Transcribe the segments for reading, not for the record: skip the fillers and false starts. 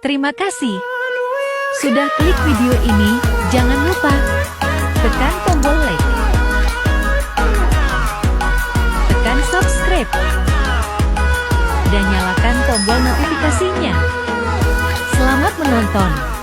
Terima kasih sudah klik video ini. Jangan lupa tekan tombol like, tekan subscribe, dan nyalakan tombol notifikasinya. Selamat menonton.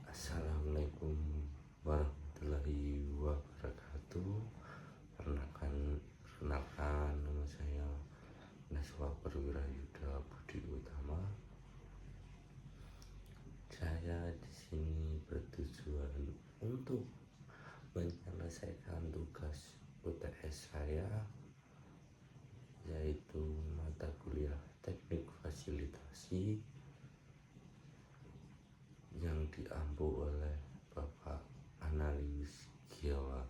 Assalamualaikum warahmatullahi wabarakatuh. Perkenalkan nama saya Naswa Perwira Yuda Budi Utama. Saya di sini bertujuan untuk menyelesaikan tugas UTS saya, yaitu mata kuliah teknik fasilitasi yang diampu oleh Bapak Analius Giawa.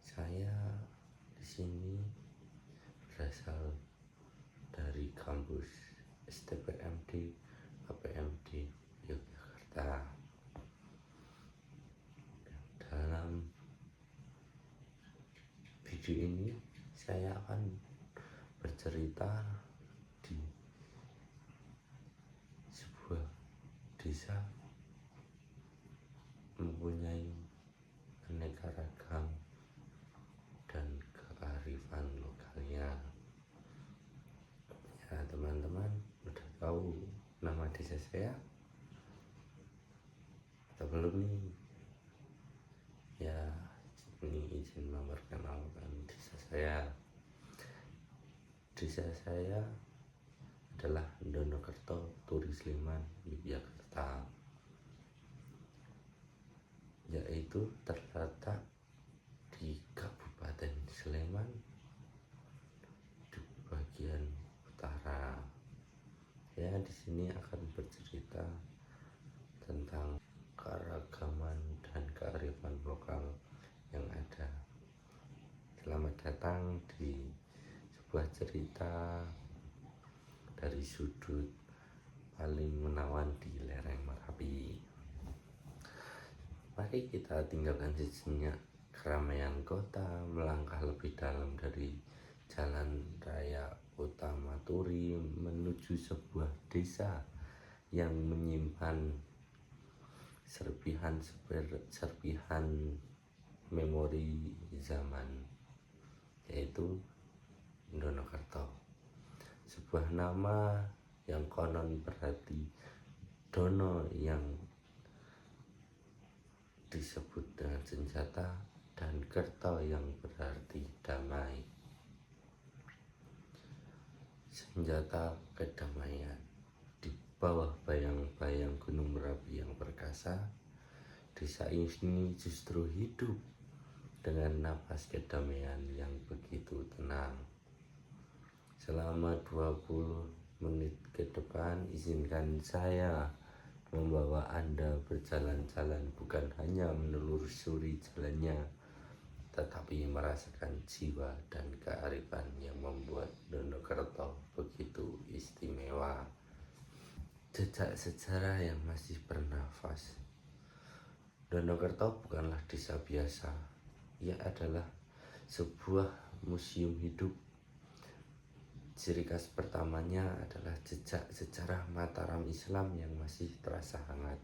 Saya di sini berasal dari kampus STPMD APMD Yogyakarta. Dalam video ini saya akan bercerita di sebuah desa mempunyai aneka ragam dan kearifan lokalnya. Ya, teman-teman udah tahu nama desa saya atau belum nih? Ya, ini izin memperkenalkan desa saya. Desa saya adalah Donokerto, Turi Sleman, Yogyakarta, yaitu terletak di Kabupaten Sleman di bagian utara. Ya, di sini akan bercerita tentang keragaman dan kearifan lokal yang ada. Selamat datang di sebuah cerita dari sudut paling menawan di lereng Merapi. Mari kita tinggalkan sejenak keramaian kota, melangkah lebih dalam dari jalan raya utama Turi menuju sebuah desa yang menyimpan serpihan memori zaman, yaitu Donokerto. Sebuah nama yang konon berarti Dono, yang disebut dengan senjata, dan Kerto yang berarti damai. senjata kedamaian. Di bawah bayang-bayang gunung Merapi yang perkasa, desa ini justru hidup dengan napas kedamaian yang begitu tenang. Selama 20 menit ke depan, izinkan saya membawa Anda berjalan-jalan, bukan hanya menelusuri jalannya, tetapi merasakan jiwa dan kearifan yang membuat Donokerto begitu istimewa. Jejak sejarah yang masih bernafas. Donokerto bukanlah desa biasa, ia adalah sebuah museum hidup. Ciri khas pertamanya adalah jejak sejarah Mataram Islam yang masih terasa hangat.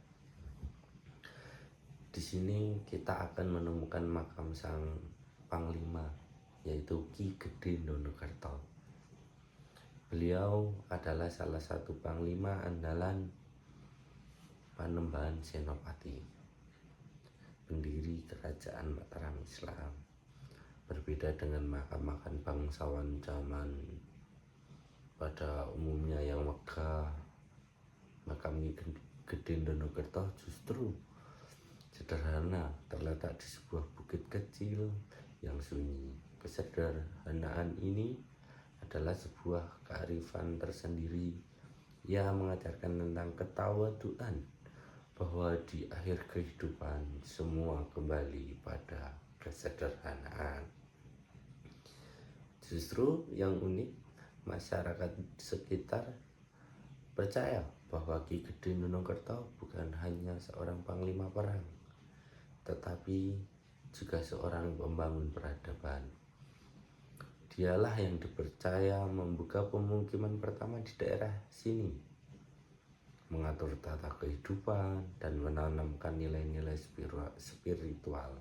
Di sini kita akan menemukan makam sang Panglima, yaitu Ki Gede Donokerto. Beliau adalah salah satu Panglima andalan Panembahan Senopati, pendiri kerajaan Mataram Islam. Berbeda dengan makam-makam bangsawan zaman pada umumnya yang megah, makam Ki Gede Donokerto justru sederhana, terletak di sebuah bukit kecil yang sunyi. Kesederhanaan ini adalah sebuah kearifan tersendiri yang mengajarkan tentang ketawaduan, bahwa di akhir kehidupan semua kembali pada kesederhanaan. Justru yang unik, masyarakat sekitar percaya bahwa Ki Gede Donokerto bukan hanya seorang panglima perang, tetapi juga seorang pembangun peradaban. Dialah yang dipercaya membuka pemukiman pertama di daerah sini, mengatur tata kehidupan, dan menanamkan nilai-nilai spiritual.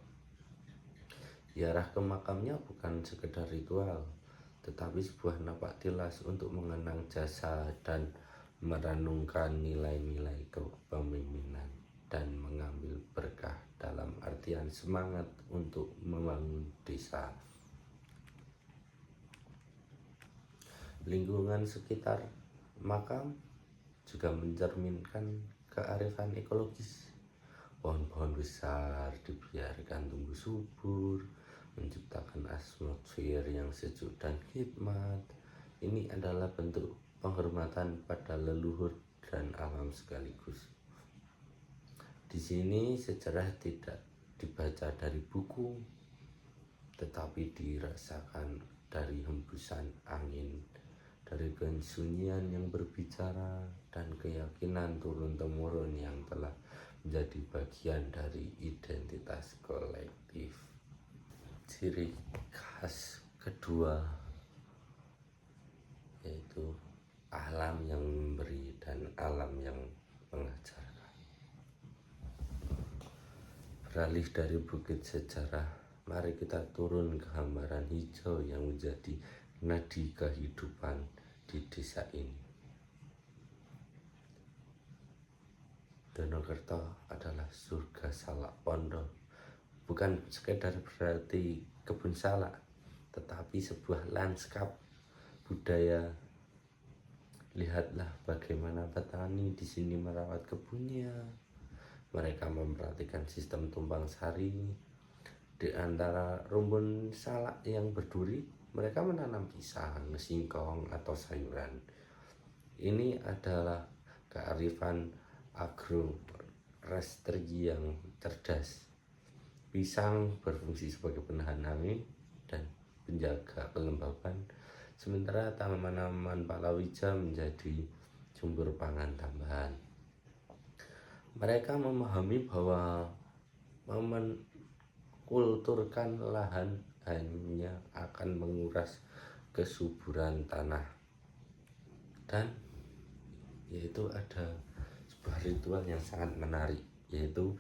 Ziarah ke makamnya bukan sekedar ritual, tetapi sebuah napak tilas untuk mengenang jasa dan merenungkan nilai-nilai kepemimpinan, dan mengambil berkah dalam artian semangat untuk membangun desa. Lingkungan sekitar makam juga mencerminkan kearifan ekologis. Pohon-pohon besar dibiarkan tumbuh subur, menciptakan atmosfer yang sejuk dan hikmat. Ini adalah bentuk penghormatan pada leluhur dan alam sekaligus. Di sini sejarah tidak dibaca dari buku, tetapi dirasakan dari hembusan angin, dari kesunyian yang berbicara, dan keyakinan turun-temurun yang telah menjadi bagian dari identitas kolektif. Ciri khas kedua yaitu alam yang memberi dan alam yang mengajarkan. Beralih dari bukit sejarah, mari kita turun ke hamparan hijau yang menjadi nadi kehidupan di desa ini. Donokerto adalah surga salak pondok. Bukan sekedar berarti kebun salak, tetapi sebuah lanskap budaya. Lihatlah bagaimana petani di sini merawat kebunnya. Mereka memperhatikan sistem tumpang sari. Di antara rumpun salak yang berduri, mereka menanam pisang, singkong, atau sayuran. Ini adalah kearifan agroforestry yang cerdas. Pisang berfungsi sebagai penahan angin dan penjaga kelembaban, sementara tanaman palawija menjadi sumber pangan tambahan. Mereka memahami bahwa kulturkan lahan hanya akan menguras kesuburan tanah, dan yaitu ada sebuah ritual yang sangat menarik, yaitu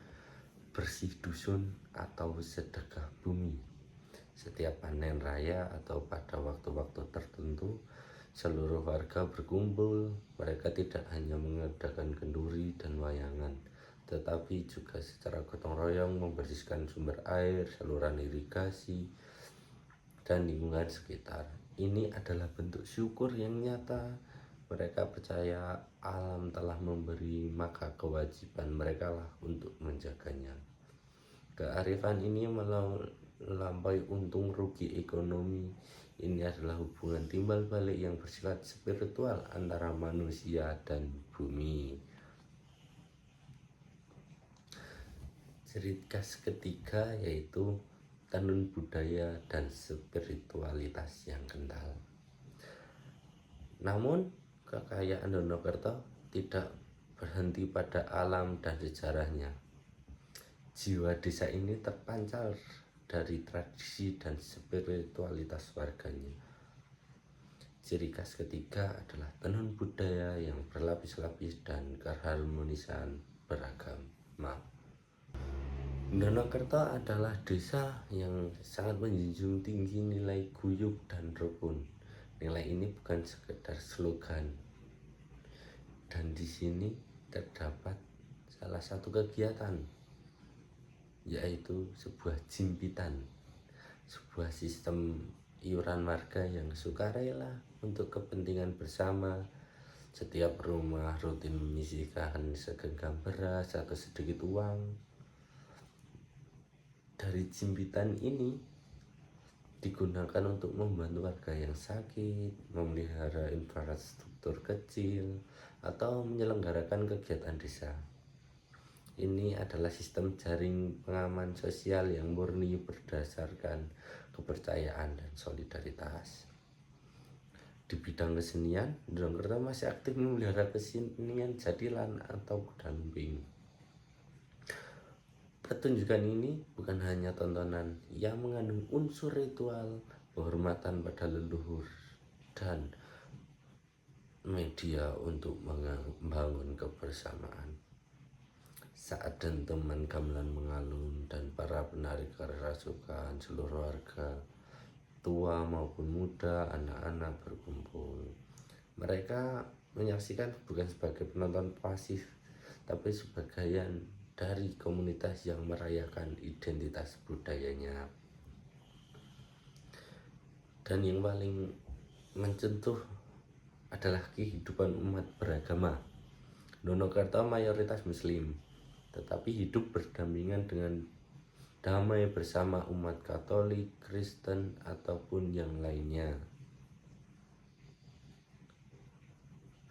bersih dusun atau sedekah bumi. Setiap panen raya atau pada waktu-waktu tertentu, seluruh warga berkumpul. Mereka tidak hanya mengadakan kenduri dan wayangan, tetapi juga secara gotong royong membersihkan sumber air, saluran irigasi, dan lingkungan sekitar. ini adalah bentuk syukur yang nyata. Mereka percaya alam telah memberi, maka kewajiban mereka lah untuk menjaganya. Kearifan ini melampaui untung rugi ekonomi. Ini adalah hubungan timbal balik yang bersifat spiritual antara manusia dan bumi. Ciri khas ketiga yaitu tenun budaya dan spiritualitas yang kental. Namun kekayaan Donokerto tidak berhenti pada alam dan sejarahnya. Jiwa desa ini terpancar dari tradisi dan spiritualitas warganya. Ciri khas ketiga adalah tenun budaya yang berlapis-lapis dan keharmonisan beragama. Donokerto adalah desa yang sangat menjunjung tinggi nilai guyub dan rukun. Nilai ini bukan sekedar slogan. Dan di sini terdapat salah satu kegiatan, yaitu sebuah jimpitan, sebuah sistem iuran warga yang sukarela untuk kepentingan bersama. Setiap rumah rutin menyisihkan segenggam beras atau sedikit uang. Dari jimpitan ini digunakan untuk membantu warga yang sakit, memelihara infrastruktur kecil, atau menyelenggarakan kegiatan desa. Ini adalah sistem jaring pengaman sosial yang murni berdasarkan kepercayaan dan solidaritas. Di bidang kesenian, Donokerto masih aktif memelihara kesenian jatilan atau kuda lumping. Pertunjukan ini bukan hanya tontonan yang mengandung unsur ritual, penghormatan pada leluhur, dan media untuk membangun kebersamaan. Saat dentuman gamelan mengalun dan para penari kerasukan, seluruh warga, tua maupun muda, anak-anak berkumpul. Mereka menyaksikan bukan sebagai penonton pasif, tapi sebagai bagian dari komunitas yang merayakan identitas budayanya. Dan yang paling menyentuh adalah kehidupan umat beragama. Donokerto mayoritas muslim, tetapi hidup berdampingan dengan damai bersama umat Katolik, Kristen, ataupun yang lainnya.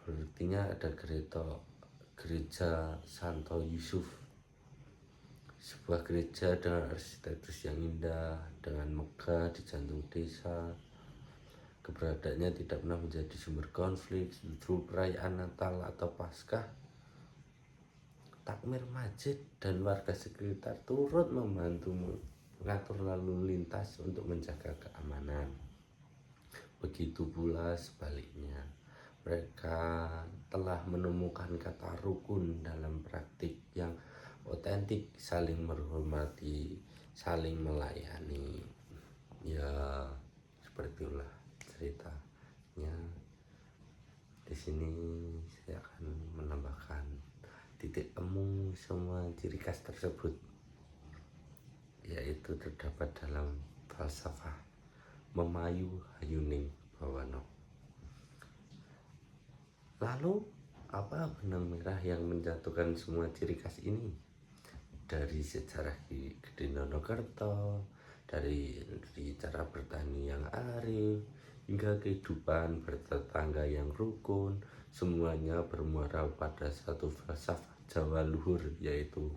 Berartinya ada gereja Santo Yusuf, sebuah gereja dengan arsitektur yang indah, dengan megah di jantung desa. Keberadaannya tidak pernah menjadi sumber konflik. Justru perayaan Natal atau Paskah, takmir masjid dan warga sekitar turut membantu mengatur lalu lintas untuk menjaga keamanan. Begitu pula sebaliknya, mereka telah menemukan kata rukun dalam praktik yang otentik, saling menghormati, saling melayani. Ya, seperti itulah ceritanya. Di sini saya akan menambahkan titik temu semua ciri khas tersebut, yaitu terdapat dalam falsafah Memayu Hayuning Bawana. Lalu, apa benang merah yang menjatuhkan semua ciri khas ini? Dari sejarah Gede Donokerto, dari cara bertani yang arif, hingga kehidupan bertetangga yang rukun, semuanya bermuara pada satu falsafah Jawa luhur, yaitu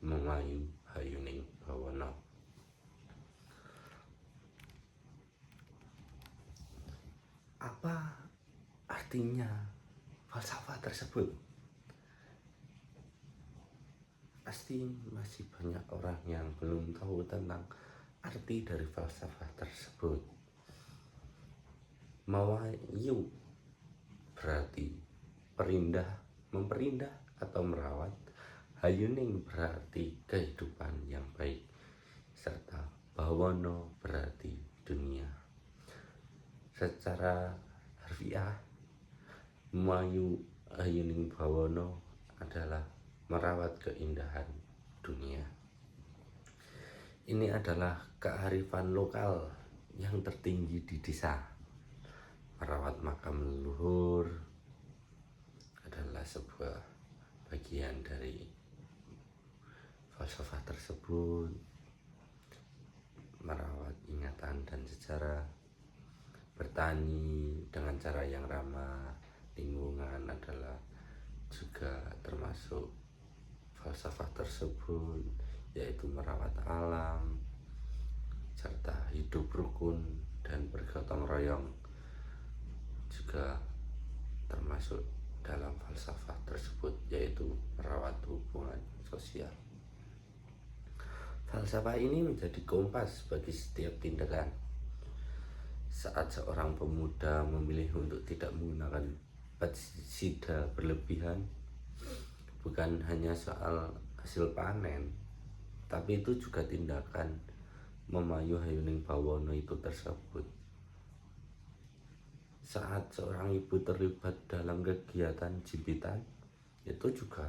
Memayu Hayuning Bawana. Apa artinya falsafah tersebut? Pasti masih banyak orang yang belum tahu tentang arti dari falsafah tersebut. Mawayu berarti perindah, memperindah atau merawat. Hayuning berarti kehidupan yang baik, serta Bawana berarti dunia. Secara harfiah, Memayu Hayuning Bawana adalah merawat keindahan dunia. Ini adalah kearifan lokal yang tertinggi di desa. merawat makam leluhur adalah sebuah bagian dari falsafah tersebut. Merawat ingatan dan sejarah, bertani dengan cara yang ramah lingkungan adalah juga termasuk falsafah tersebut, yaitu merawat alam serta hidup rukun dan bergotong royong juga termasuk dalam falsafah tersebut, yaitu merawat hubungan sosial. Falsafah ini menjadi kompas bagi setiap tindakan. Saat seorang pemuda memilih untuk tidak menggunakan pestisida berlebihan, bukan hanya soal hasil panen, tapi itu juga tindakan memayu hayuning bawana itu tersebut. Saat seorang ibu terlibat dalam kegiatan jimpitan, itu juga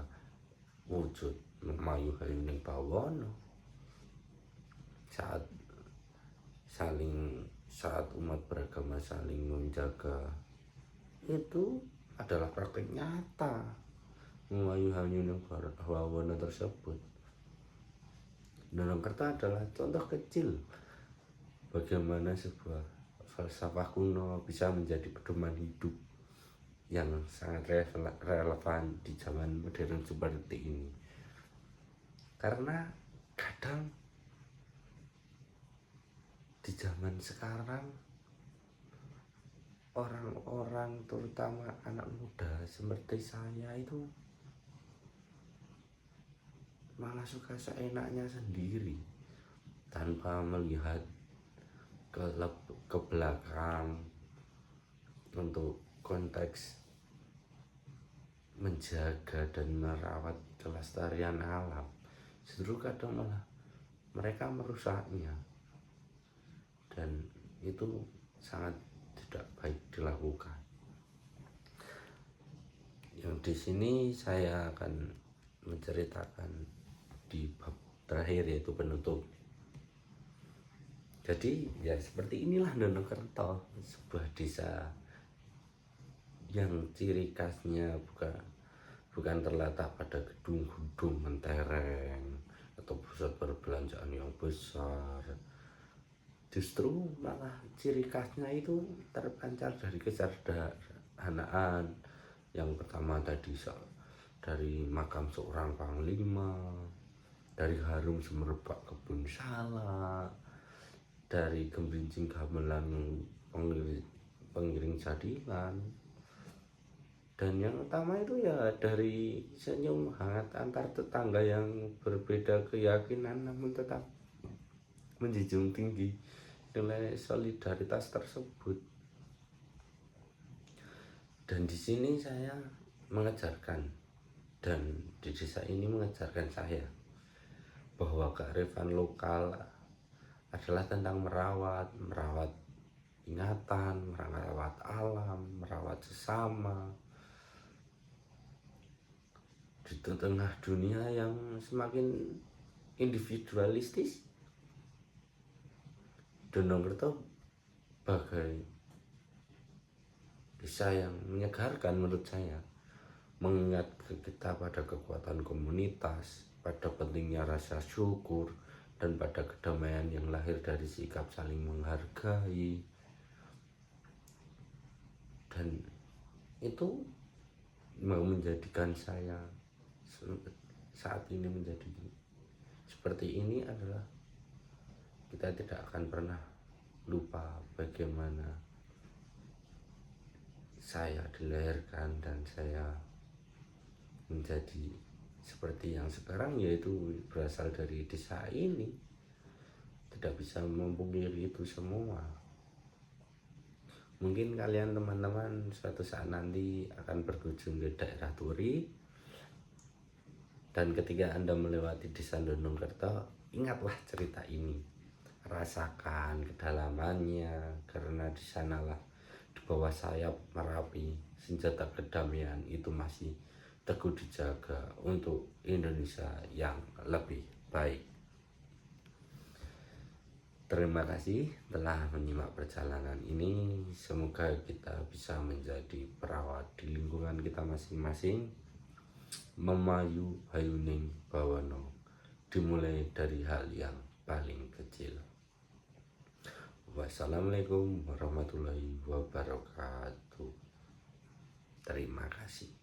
wujud memayu hayuning bawana. Saat umat beragama saling menjaga, itu adalah praktik nyata memayu hayuning bawana tersebut. Nonongkerta adalah contoh kecil bagaimana sebuah falsafah kuno bisa menjadi pedoman hidup yang sangat relevan di zaman modern seperti ini. Karena kadang di zaman sekarang orang-orang, terutama anak muda seperti saya, itu malah suka seenaknya sendiri tanpa melihat ke belakang untuk konteks menjaga dan merawat kelestarian alam. Justru kadang malah mereka merusaknya, dan itu sangat tidak baik dilakukan. Yang di sini saya akan menceritakan di bab terakhir, yaitu penutup. Jadi ya seperti inilah Nonongkerta, sebuah desa yang ciri khasnya bukan terletak pada gedung-gedung mentereng atau pusat perbelanjaan yang besar. Justru malah ciri khasnya itu terpancar dari kesederhanaan. Yang pertama tadi dari makam seorang panglima, dari harum semerbak kebun salak, dari gemerincing gamelan pengiring jadilan, dan yang utama itu ya dari senyum hangat antar tetangga yang berbeda keyakinan namun tetap menjunjung tinggi nilai solidaritas tersebut. Dan di sini saya mengajarkan, dan di desa ini mengajarkan saya bahwa kearifan lokal adalah tentang merawat ingatan, merawat alam, merawat sesama. Di tengah dunia yang semakin individualistis, Nonongkerta bagai desa yang menyegarkan menurut saya, mengingat kita pada kekuatan komunitas, pada pentingnya rasa syukur, dan pada kedamaian yang lahir dari sikap saling menghargai. Dan itu mau menjadikan saya saat ini menjadi seperti ini adalah kita tidak akan pernah lupa bagaimana saya dilahirkan dan saya menjadi seperti yang sekarang, yaitu berasal dari desa ini. Tidak bisa memungkiri itu semua. Mungkin kalian teman-teman suatu saat nanti akan berkunjung ke daerah Turi, dan ketika Anda melewati desa Nonongkerta, ingatlah cerita ini, rasakan kedalamannya, karena di sanalah di bawah sayap Merapi senjata kedamaian itu masih teguh dijaga untuk Indonesia yang lebih baik. Terima kasih telah menyimak perjalanan ini. Semoga kita bisa menjadi perawat di lingkungan kita masing-masing. Memayu hayuning bawono, dimulai dari hal yang paling kecil. Wassalamualaikum warahmatullahi wabarakatuh. Terima kasih.